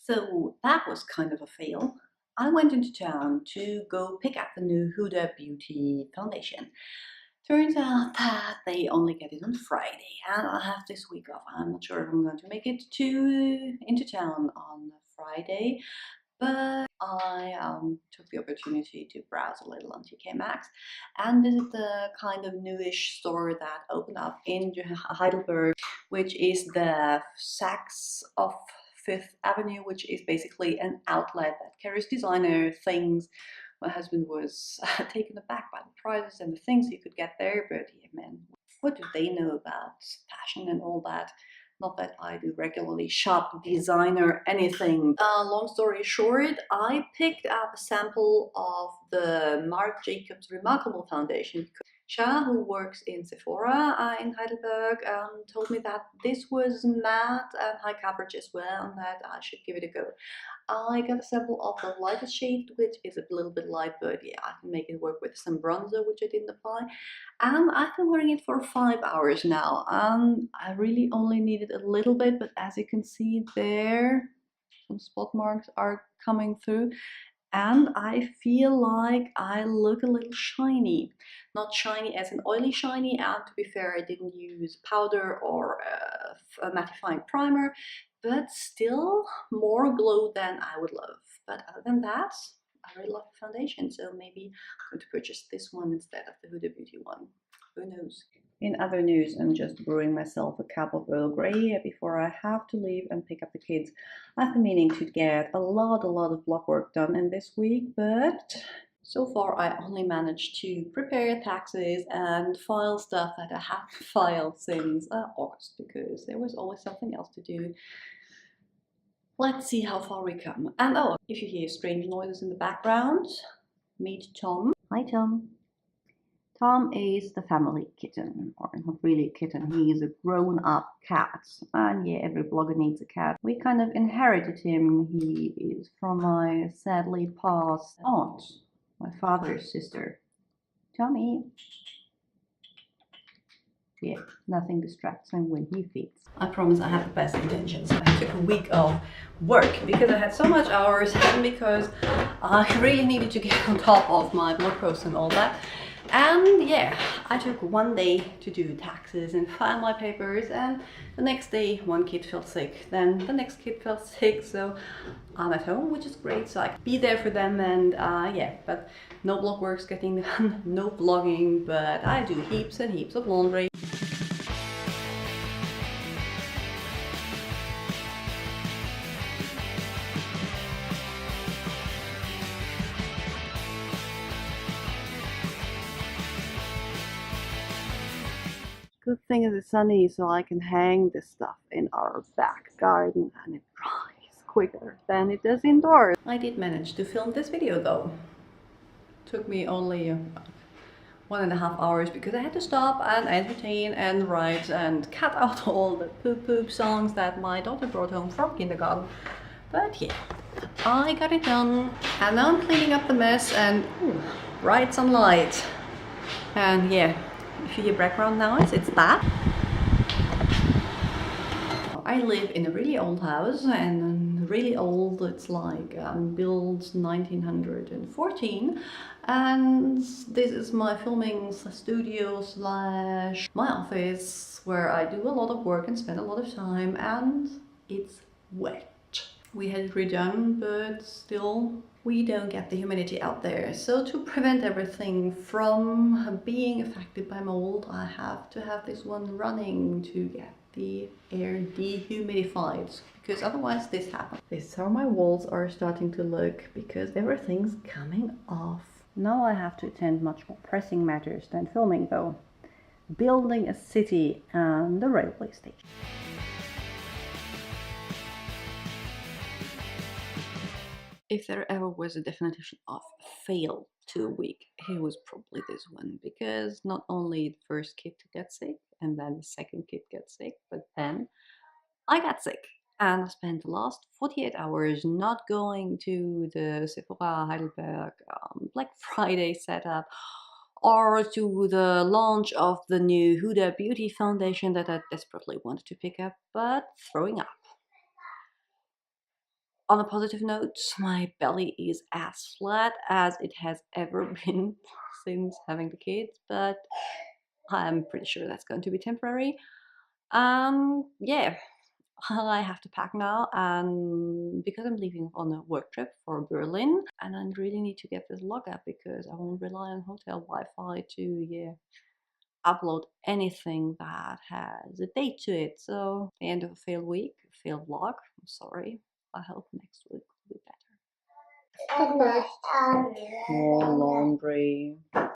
So that was kind of a fail. I went into town to go pick up the new Huda Beauty foundation. Turns out that they only get it on Friday, and I have this week off. I'm not sure if I'm going to make it into town on Friday, but I took the opportunity to browse a little on TK Maxx and visit the kind of newish store that opened up in Heidelberg, which is the Saks of Fifth Avenue, which is basically an outlet that carries designer things. My husband was taken aback by the prices and the things you could get there, but yeah, man, what do they know about fashion and all that? Not that I do regularly shop designer anything. Long story short, I picked up a sample of the Marc Jacobs Remarkable Foundation. Shah, who works in Sephora in Heidelberg, told me that this was matte and high coverage as well, and that I should give it a go. I got a sample of the lightest shade, which is a little bit light, but yeah, I can make it work with some bronzer, which I didn't apply. And I've been wearing it for 5 hours now. I really only needed a little bit, but as you can see there, some spot marks are coming through. And I feel like I look a little shiny. Not shiny as an oily shiny, and to be fair, I didn't use powder or a mattifying primer, but still more glow than I would love. But other than that, I really love the foundation, so maybe I'm going to purchase this one instead of the Huda Beauty one. Who knows? In other news, I'm just brewing myself a cup of Earl Grey before I have to leave and pick up the kids. I've been meaning to get a lot of block work done in this week, but so far I only managed to prepare taxes and file stuff that I haven't filed since August, because there was always something else to do. Let's see how far we come. And oh, if you hear strange noises in the background, meet Tom. Hi Tom. Tom is the family kitten, or not really a kitten, he is a grown-up cat. And yeah, every blogger needs a cat. We kind of inherited him. He is from my sadly passed aunt, my father's sister. Tommy. Yeah, nothing distracts him when he feeds. I promise I have the best intentions. I took a week of work because I had so much hours and because I really needed to get on top of my blog posts and all that. And yeah, I took one day to do taxes and file my papers, and the next day one kid fell sick, then the next kid fell sick, so I'm at home, which is great, so I can be there for them. And yeah, but no blog work's getting done, no vlogging, but I do heaps and heaps of laundry. Good thing it's sunny, so I can hang this stuff in our back garden and it dries quicker than it does indoors. I did manage to film this video though. Took me only 1.5 hours because I had to stop and entertain and write and cut out all the poop songs that my daughter brought home from kindergarten. But yeah, I got it done, and now I'm cleaning up the mess and bright sunlight. And yeah, if you hear background noise, it's that. I live in a really old house, and really old, it's like built 1914, and this is my filming studio slash my office where I do a lot of work and spend a lot of time, and it's wet. We had it redone, but still we don't get the humidity out there. So to prevent everything from being affected by mold, I have to have this one running to get the air dehumidified, because otherwise this happens. This is how my walls are starting to look, because everything's coming off. Now I have to attend much more pressing matters than filming though. Building a city and the railway station. If there ever was a definition of fail to a week, it was probably this one, because not only the first kid got sick and then the second kid got sick, but then I got sick and I spent the last 48 hours not going to the Sephora Heidelberg Black Friday setup or to the launch of the new Huda Beauty foundation that I desperately wanted to pick up, but throwing up. On a positive note, my belly is as flat as it has ever been since having the kids, but I'm pretty sure that's going to be temporary. Yeah, I have to pack now, and because I'm leaving on a work trip for Berlin, and I really need to get this log up because I won't rely on hotel Wi-Fi to upload anything that has a date to it. So the end of a failed week, failed vlog. I'm sorry. I hope next week will be better. More laundry.